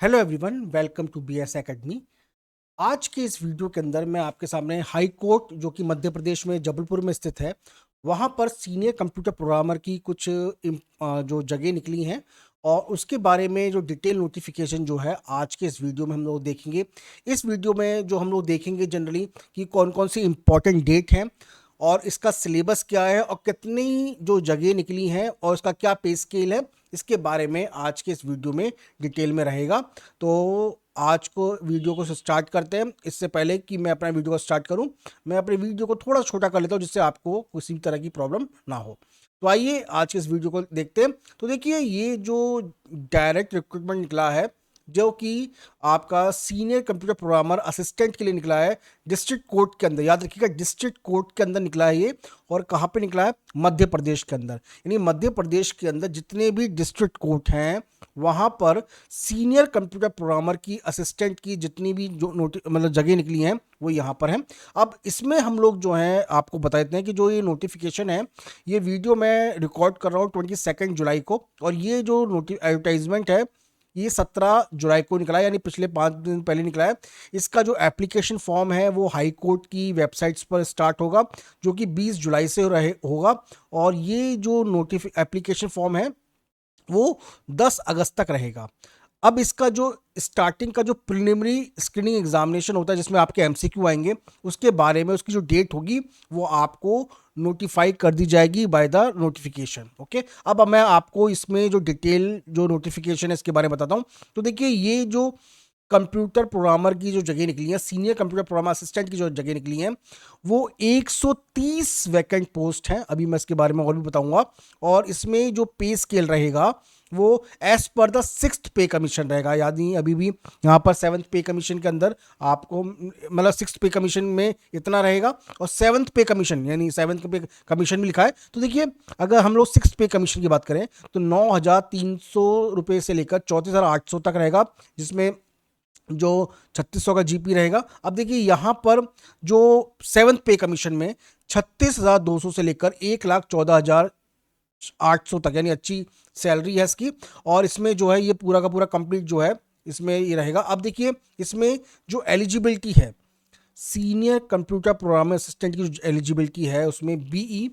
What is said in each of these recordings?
Hello everyone, welcome to BS academy. आज के इस वीडियो के अंदर मैं आपके सामने हाई कोर्ट जो कि मध्य प्रदेश में जबलपुर में स्थित है, वहाँ पर सीनियर कंप्यूटर प्रोग्रामर की कुछ जो जगह निकली हैं और उसके बारे में जो डिटेल नोटिफिकेशन जो है आज के इस वीडियो में हम लोग देखेंगे। इस वीडियो में जो हम लोग देखेंगे जनरली कि कौन कौन सी इंपॉर्टेंट डेट हैं और इसका सिलेबस क्या है और कितनी जो जगह निकली हैं और उसका क्या पे स्केल है, इसके बारे में आज के इस वीडियो में डिटेल में रहेगा। तो आज को वीडियो को स्टार्ट करते हैं। इससे पहले कि मैं अपना वीडियो को स्टार्ट करूं, मैं अपने वीडियो को थोड़ा छोटा कर लेता हूं जिससे आपको किसी भी तरह की प्रॉब्लम ना हो। तो आइए आज के इस वीडियो को देखते हैं। तो देखिए, ये जो डायरेक्ट रिक्रूटमेंट निकला है जो कि आपका सीनियर कंप्यूटर प्रोग्रामर असिस्टेंट के लिए निकला है डिस्ट्रिक्ट कोर्ट के अंदर, याद रखिएगा डिस्ट्रिक्ट कोर्ट के अंदर निकला है ये। और कहाँ पे निकला है? मध्य प्रदेश के अंदर। यानी मध्य प्रदेश के अंदर जितने भी डिस्ट्रिक्ट कोर्ट हैं वहाँ पर सीनियर कंप्यूटर प्रोग्रामर की असिस्टेंट की जितनी भी जो मतलब जगह निकली हैं वो यहाँ पर हैं। अब इसमें हम लोग जो हैं आपको बता देते हैं कि जो ये नोटिफिकेशन है, ये वीडियो मैं रिकॉर्ड कर रहा हूँ 22 जुलाई को, और ये जो एडवर्टाइजमेंट है ये 17 जुलाई को निकला है, यानी पिछले 5 दिन पहले निकला है। इसका जो एप्लीकेशन फॉर्म है वो हाई कोर्ट की वेबसाइट्स पर स्टार्ट होगा जो कि 20 जुलाई से होगा। और ये जो एप्लीकेशन फॉर्म है वो 10 अगस्त तक रहेगा। अब इसका जो स्टार्टिंग का जो प्रिलिमिनरी स्क्रीनिंग एग्जामिनेशन होता है जिसमें आपके एमसीक्यू आएंगे, उसके बारे में उसकी जो डेट होगी वो आपको नोटिफाई कर दी जाएगी बाय द नोटिफिकेशन। ओके, अब मैं आपको इसमें जो डिटेल जो नोटिफिकेशन है इसके बारे में बताता हूँ। तो देखिए, ये जो कंप्यूटर प्रोग्रामर की जो जगह निकली है, सीनियर कंप्यूटर प्रोग्रामर असिस्टेंट की जो जगह निकली है, वो 130 वैकेंट पोस्ट हैं। अभी मैं इसके बारे में और भी बताऊंगा। और इसमें जो पे स्केल रहेगा वो एज पर द 6th पे कमीशन रहेगा। यानी अभी भी यहाँ पर 7th पे कमीशन के अंदर आपको मतलब 6th पे कमीशन में इतना रहेगा और 7th पे कमीशन यानी 7th पे कमीशन भी लिखा है। तो देखिए, अगर हम लोग 6th पे कमीशन की बात करें तो 9,300 रुपये से लेकर 34,800 तक रहेगा, जिसमें जो 3600 का जीपी रहेगा। अब देखिए, यहाँ पर जो 7th पे कमीशन में 36,200 से लेकर 1,14,800 तक, यानी अच्छी सैलरी है इसकी। और इसमें जो है ये पूरा का पूरा कंप्लीट जो है इसमें ये रहेगा। अब देखिए, इसमें जो एलिजिबिलिटी है सीनियर कंप्यूटर प्रोग्रामर असिस्टेंट की जो एलिजिबिलिटी है उसमें बीई,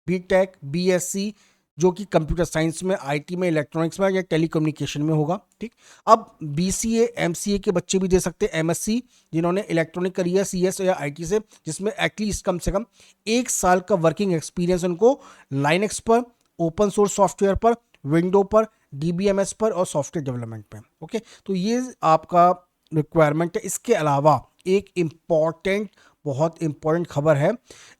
बीटेक, बीएससी जो कि कंप्यूटर साइंस में, आईटी में, इलेक्ट्रॉनिक्स में या टेलीकम्युनिकेशन में होगा। ठीक। अब बीसीए, एमसीए के बच्चे भी दे सकते हैं, एमएससी जिन्होंने इलेक्ट्रॉनिक करी है सीएस या आईटी से, जिसमें एटलीस्ट कम से कम 1 साल का वर्किंग एक्सपीरियंस उनको लाइनक्स पर, ओपन सोर्स सॉफ्टवेयर पर, विंडो पर, डीबीएमएस पर और सॉफ्टवेयर डेवलपमेंट पे। ओके, तो ये आपका रिक्वायरमेंट है। इसके अलावा एक इम्पॉर्टेंट, बहुत इम्पॉर्टेंट खबर है।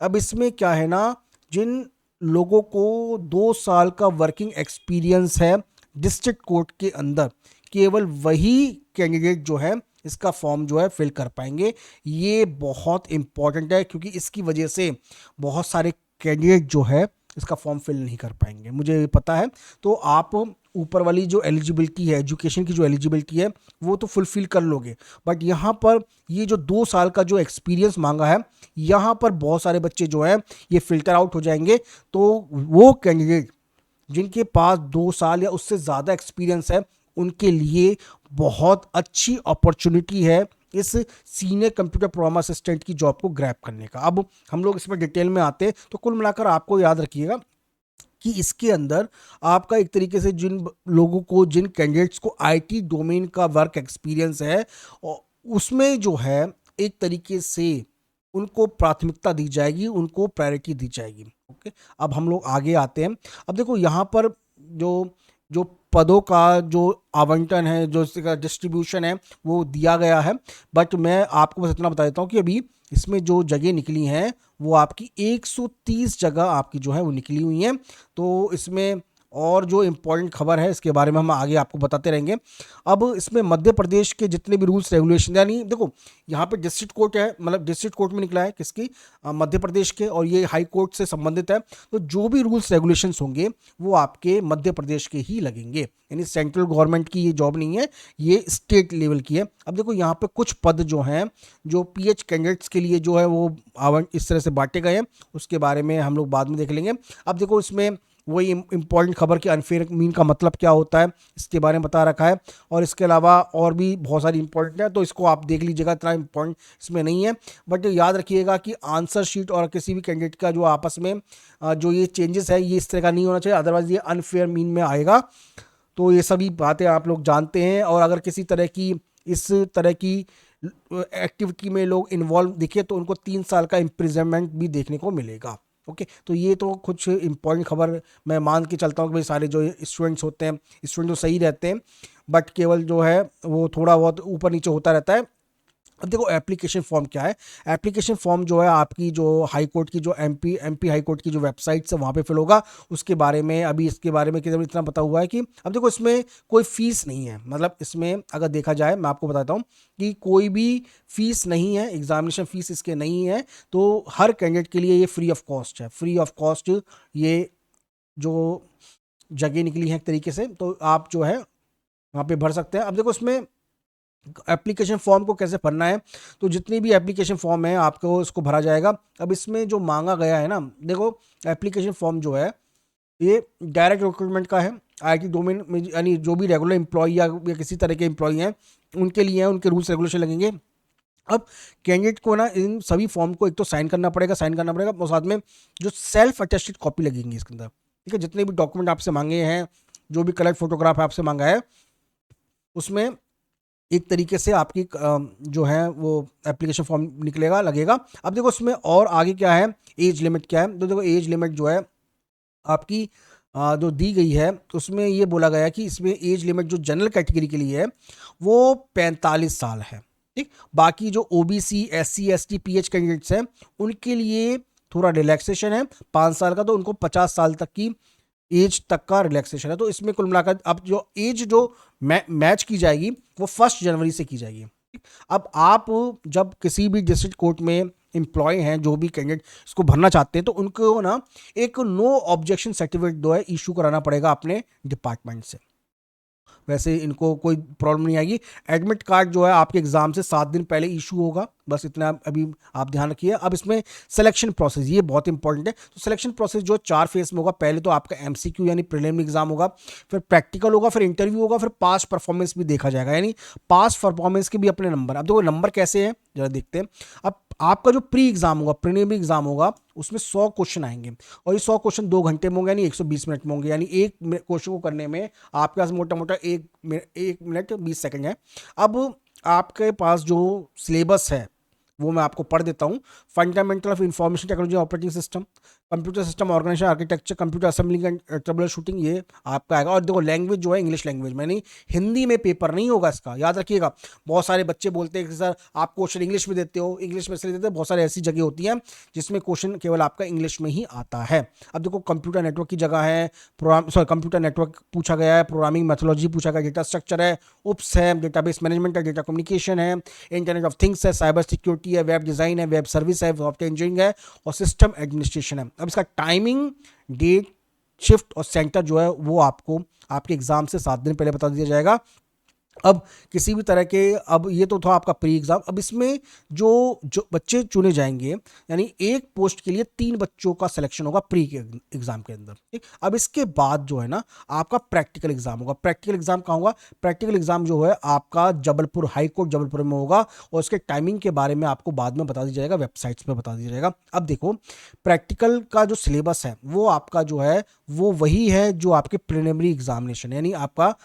अब इसमें क्या है ना, जिन लोगों को 2 साल का वर्किंग एक्सपीरियंस है डिस्ट्रिक्ट कोर्ट के अंदर, केवल वही कैंडिडेट जो है इसका फॉर्म जो है फिल कर पाएंगे। ये बहुत इंपॉर्टेंट है क्योंकि इसकी वजह से बहुत सारे कैंडिडेट जो है इसका फॉर्म फिल नहीं कर पाएंगे, मुझे पता है। तो आप ऊपर वाली जो एलिजिबिलिटी है, एजुकेशन की जो एलिजिबिलिटी है, वो तो फुलफिल कर लोगे, बट यहाँ पर ये जो 2 साल का जो एक्सपीरियंस मांगा है, यहाँ पर बहुत सारे बच्चे जो है ये फिल्टर आउट हो जाएंगे। तो वो कैंडिडेट जिनके पास 2 साल या उससे ज़्यादा एक्सपीरियंस है, उनके लिए बहुत अच्छी अपॉर्चुनिटी है इस सीनियर कंप्यूटर प्रोग्रामर असिस्टेंट की जॉब को ग्रैब करने का। अब हम लोग इसमें डिटेल में आते हैं। तो कुल मिलाकर आपको याद रखिएगा कि इसके अंदर आपका एक तरीके से जिन लोगों को, जिन कैंडिडेट्स को आईटी डोमेन का वर्क एक्सपीरियंस है, उसमें जो है एक तरीके से उनको प्राथमिकता दी जाएगी, उनको प्रायोरिटी दी जाएगी। ओके, अब हम लोग आगे आते हैं। अब देखो, यहाँ पर जो जो पदों का जो आवंटन है, जो इसका डिस्ट्रीब्यूशन है वो दिया गया है, बट मैं आपको बस इतना बता देता हूँ कि अभी इसमें जो जगह निकली हैं वो आपकी 130 जगह आपकी जो है वो निकली हुई हैं। तो इसमें और जो इम्पोर्टेंट खबर है इसके बारे में हम आगे आपको बताते रहेंगे। अब इसमें मध्य प्रदेश के जितने भी रूल्स रेगुलेशन, यानी देखो यहाँ पे डिस्ट्रिक्ट कोर्ट है, मतलब डिस्ट्रिक्ट कोर्ट में निकला है किसकी, मध्य प्रदेश के, और ये हाई कोर्ट से संबंधित है। तो जो भी रूल्स रेगुलेशंस होंगे वो आपके मध्य प्रदेश के ही लगेंगे, यानी सेंट्रल गवर्नमेंट की ये जॉब नहीं है, ये स्टेट लेवल की है। अब देखो, यहाँ पे कुछ पद जो हैं जो पीएच कैंडिडेट्स के लिए जो है वो इस तरह से बांटे गए हैं, उसके बारे में हम लोग बाद में देख लेंगे। अब देखो, इसमें वही इंपॉर्टेंट खबर की अनफेयर मीन का मतलब क्या होता है इसके बारे में बता रखा है, और इसके अलावा और भी बहुत सारी इंपॉर्टेंट है, तो इसको आप देख लीजिएगा, इतना इंपॉर्टेंट इसमें नहीं है। बट याद रखिएगा कि आंसर शीट और किसी भी कैंडिडेट का जो आपस में जो ये चेंजेस है ये इस तरह का नहीं होना चाहिए, अदरवाइज ये अनफेयर मीन में आएगा। तो ये सभी बातें आप लोग जानते हैं, और अगर किसी तरह की इस तरह की एक्टिविटी में लोग इन्वॉल्व दिखे तो उनको 3 साल का इम्प्रिजनमेंट भी देखने को मिलेगा। ओके, तो ये तो कुछ इंपॉर्टेंट खबर मैं मान के चलता हूँ कि भाई सारे जो स्टूडेंट्स होते हैं, स्टूडेंट तो सही रहते हैं, बट केवल जो है वो थोड़ा बहुत ऊपर नीचे होता रहता है। अब देखो एप्लीकेशन फॉर्म क्या है। एप्लीकेशन फॉर्म जो है आपकी जो हाई कोर्ट की, जो एमपी हाई कोर्ट की जो वेबसाइट है वहाँ पे फिल होगा। उसके बारे में अभी इसके बारे में केवल इतना पता हुआ है कि अब देखो इसमें कोई फीस नहीं है, मतलब इसमें अगर देखा जाए मैं आपको बताता हूँ कि कोई भी फीस नहीं है, एग्जामिनेशन फीस इसके नहीं है, तो हर कैंडिडेट के लिए ये फ्री ऑफ कॉस्ट है। फ्री ऑफ कॉस्ट ये जो जगह निकली है एक तरीके से, तो आप जो है वहाँ पे भर सकते हैं। अब देखो इसमें एप्लीकेशन फॉर्म को कैसे भरना है, तो जितनी भी एप्लीकेशन फॉर्म है आपको उसको भरा जाएगा। अब इसमें जो मांगा गया है ना, देखो एप्लीकेशन फॉर्म जो है ये डायरेक्ट रिक्रूटमेंट का है, आईटी डोमेन में, यानी जो भी रेगुलर एम्प्लॉय या किसी तरह के एम्प्लॉय हैं उनके लिए हैं, उनके रूल्स रेगुलेशन लगेंगे। अब कैंडिडेट को ना इन सभी फॉर्म को एक तो साइन करना पड़ेगा, और साथ में जो सेल्फ अटेस्टेड कॉपी लगेंगी इसके अंदर, ठीक है। जितने भी डॉक्यूमेंट आपसे मांगे हैं, जो भी कलर फोटोग्राफ आपसे मांगा है, उसमें एक तरीके से आपकी जो है वो एप्लीकेशन फॉर्म निकलेगा, लगेगा। अब देखो इसमें और आगे क्या है, एज लिमिट क्या है, तो देखो एज लिमिट जो है आपकी जो दी गई है उसमें ये बोला गया है कि इसमें एज लिमिट जो जनरल कैटेगरी के लिए है वो 45 साल है, ठीक। बाकी जो OBC, SC, ST, pH candidates हैं उनके लिए थोड़ा रिलैक्सेशन है 5 साल का, तो उनको 50 साल तक की एज तक का रिलैक्सेशन है। तो इसमें कुल मिलाकर अब जो एज जो मैच की जाएगी वो 1 जनवरी से की जाएगी। अब आप जब किसी भी डिस्ट्रिक्ट कोर्ट में एम्प्लॉय हैं, जो भी कैंडिडेट इसको भरना चाहते हैं, तो उनको ना एक नो ऑब्जेक्शन सर्टिफिकेट जो है इशू कराना पड़ेगा अपने डिपार्टमेंट से। वैसे इनको कोई प्रॉब्लम नहीं आएगी। एडमिट कार्ड जो है आपके एग्जाम से 7 दिन पहले इशू होगा, बस इतना अभी आप ध्यान रखिए। अब इसमें सिलेक्शन प्रोसेस, ये बहुत इंपॉर्टेंट है। तो सिलेक्शन प्रोसेस जो 4 फेज में होगा, पहले तो आपका एमसीक्यू यानी प्रीलिमिनरी एग्जाम होगा, फिर प्रैक्टिकल होगा, फिर इंटरव्यू होगा, फिर पास परफॉर्मेंस भी देखा जाएगा, यानी पास परफॉर्मेंस के भी अपने नंबर। अब देखो नंबर कैसे हैं जरा देखते हैं। अब आपका जो प्री एग्जाम होगा, प्रीलिमिनरी एग्जाम होगा, उसमें 100 क्वेश्चन आएंगे, और ये 100 क्वेश्चन 2 घंटे में होंगे, यानी 120 मिनट में होंगे, यानी एक क्वेश्चन को करने में आपके पास मोटा मोटा 1 मिनट 20 सेकंड है। अब आपके पास जो सिलेबस है वो मैं आपको पढ़ देता हूँ। Fundamental of information technology operating system, computer system organisation architecture, computer assembling and trouble shooting, ये आपका आएगा। और देखो लैंग्वेज जो है इंग्लिश लैंग्वेज में, नहीं हिंदी में पेपर नहीं होगा इसका, याद रखिएगा। बहुत सारे बच्चे बोलते हैं कि सर आप क्वेश्चन इंग्लिश में देते हो, इंग्लिश में इसलिए देते हैं, बहुत सारी ऐसी जगह होती हैं जिसमें क्वेश्चन केवल आपका इंग्लिश में ही आता है। अब देखो कंप्यूटर नेटवर्क की जगह है, कंप्यूटर नेटवर्क पूछा गया है, प्रोग्रामिंग मेथोलॉजी पूछा गया, डेटा स्ट्रक्चर है, उप्स है, डेटाबेस मैनेजमेंट है, डेटा कम्युनिकेशन है, इंटरनेट ऑफ थिंग्स है, साइबर सिक्योरिटी है, वेब डिज़ाइन है, वेब सर्विस है, सॉफ्टवेयर इंजीनियरिंग है, और सिस्टम एडमिनिस्ट्रेशन है। अब इसका टाइमिंग, डेट, शिफ्ट और सेंटर जो है वो आपको आपके एग्जाम से 7 दिन पहले बता दिया जाएगा। अब किसी भी तरह के, अब ये तो था आपका प्री एग्जाम। अब इसमें जो जो बच्चे चुने जाएंगे, यानी एक पोस्ट के लिए 3 बच्चों का सिलेक्शन होगा प्री के एग्जाम के अंदर, ठीक। अब इसके बाद जो है ना आपका प्रैक्टिकल एग्जाम होगा। प्रैक्टिकल एग्जाम कहाँ होगा? प्रैक्टिकल एग्जाम जो है आपका जबलपुर हाई कोर्ट जबलपुर में होगा, और उसके टाइमिंग के बारे में आपको बाद में बता दिया जाएगा, वेबसाइट्स पर बता दिया जाएगा। अब देखो प्रैक्टिकल का जो सिलेबस है वो आपका जो है वो वही है जो आपके प्रिलिमिनरी एग्जामिनेशन, यानी आपका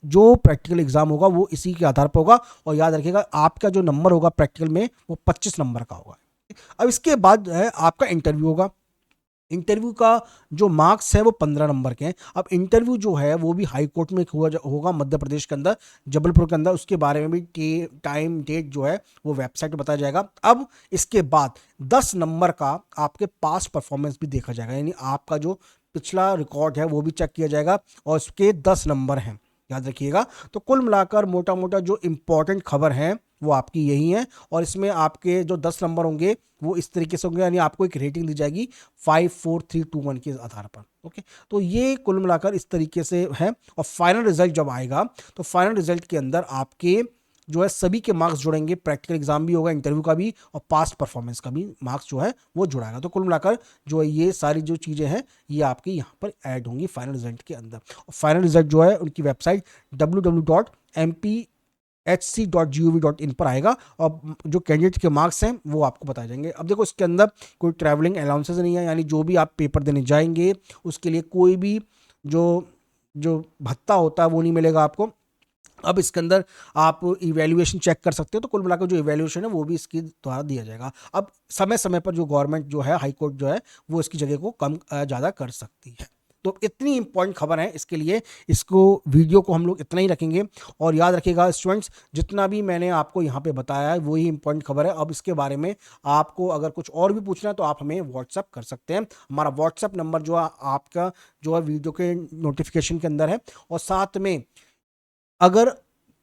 जो प्रैक्टिकल एग्जाम होगा वो इसी के आधार पर होगा। और याद रखिएगा आपका जो नंबर होगा प्रैक्टिकल में वो 25 नंबर का होगा। अब इसके बाद है आपका इंटरव्यू होगा। इंटरव्यू का जो मार्क्स है वो 15 नंबर के हैं। अब इंटरव्यू जो है वो भी हाई कोर्ट में होगा मध्य प्रदेश के अंदर, जबलपुर के अंदर। उसके बारे में भी टाइम डेट जो है वो वेबसाइट पर बताया जाएगा। अब इसके बाद 10 नंबर का आपके पास परफॉर्मेंस भी देखा जाएगा, यानी आपका जो पिछला रिकॉर्ड है वो भी चेक किया जाएगा, और उसके 10 नंबर हैं, याद रखिएगा। तो कुल मिलाकर मोटा मोटा जो इंपॉर्टेंट खबर है वो आपकी यही है। और इसमें आपके जो 10 नंबर होंगे वो इस तरीके से होंगे, यानी आपको एक रेटिंग दी जाएगी 5, 4, 3, 2, 1 के आधार पर। ओके, तो ये कुल मिलाकर इस तरीके से है। और फाइनल रिजल्ट जब आएगा तो फाइनल रिजल्ट के अंदर आपके जो है सभी के मार्क्स जुड़ेंगे, प्रैक्टिकल एग्जाम भी होगा, इंटरव्यू का भी, और पास्ट परफॉर्मेंस का भी मार्क्स जो है वो जुड़ाएगा। तो कुल मिलाकर जो है ये सारी जो चीज़ें हैं ये आपके यहाँ पर ऐड होंगी फाइनल रिजल्ट के अंदर। और फाइनल रिजल्ट जो है उनकी वेबसाइट www.mpHC.gov.in पर आएगा, और जो कैंडिडेट के मार्क्स हैं वो आपको बताए जाएंगे। अब देखो इसके अंदर कोई ट्रैवलिंग अलाउंसेस नहीं है, यानी जो भी आप पेपर देने जाएंगे उसके लिए कोई भी जो जो भत्ता होता है वो नहीं मिलेगा आपको। अब इसके अंदर आप इवैल्यूएशन चेक कर सकते हो, तो कुल मिलाकर जो इवैल्यूएशन है वो भी इसके द्वारा दिया जाएगा। अब समय समय पर जो गवर्नमेंट जो है, हाई कोर्ट जो है, वो इसकी जगह को कम ज़्यादा कर सकती है। तो इतनी इंपॉर्टेंट खबर है, इसके लिए इसको वीडियो को हम लोग इतना ही रखेंगे। और याद रखिएगा स्टूडेंट्स, जितना भी मैंने आपको यहाँ पे बताया है वही इंपॉर्टेंट खबर है। अब इसके बारे में आपको अगर कुछ और भी पूछना है तो आप हमें व्हाट्सअप कर सकते हैं। हमारा व्हाट्सअप नंबर जो है आपका जो है वीडियो के नोटिफिकेशन के अंदर है। और साथ में अगर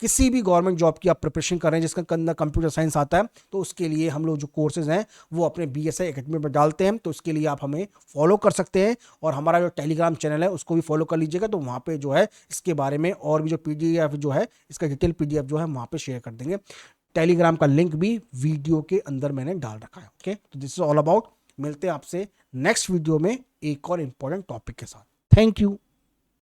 किसी भी गवर्नमेंट जॉब की आप प्रिपरेशन कर रहे हैं जिसका अंदर कंप्यूटर साइंस आता है, तो उसके लिए हम लोग जो कोर्सेज हैं वो अपने BSI एकेडमी पर डालते हैं, तो उसके लिए आप हमें फॉलो कर सकते हैं। और हमारा जो टेलीग्राम चैनल है उसको भी फॉलो कर लीजिएगा, तो वहाँ पे जो है इसके बारे में और भी जो PDF जो है, इसका डिटेल PDF जो है वहाँ पे शेयर कर देंगे। टेलीग्राम का लिंक भी वीडियो के अंदर मैंने डाल रखा है। ओके, तो दिस इज ऑल अबाउट। मिलते हैं आपसे नेक्स्ट वीडियो में एक और इंपॉर्टेंट टॉपिक के साथ। Thank you.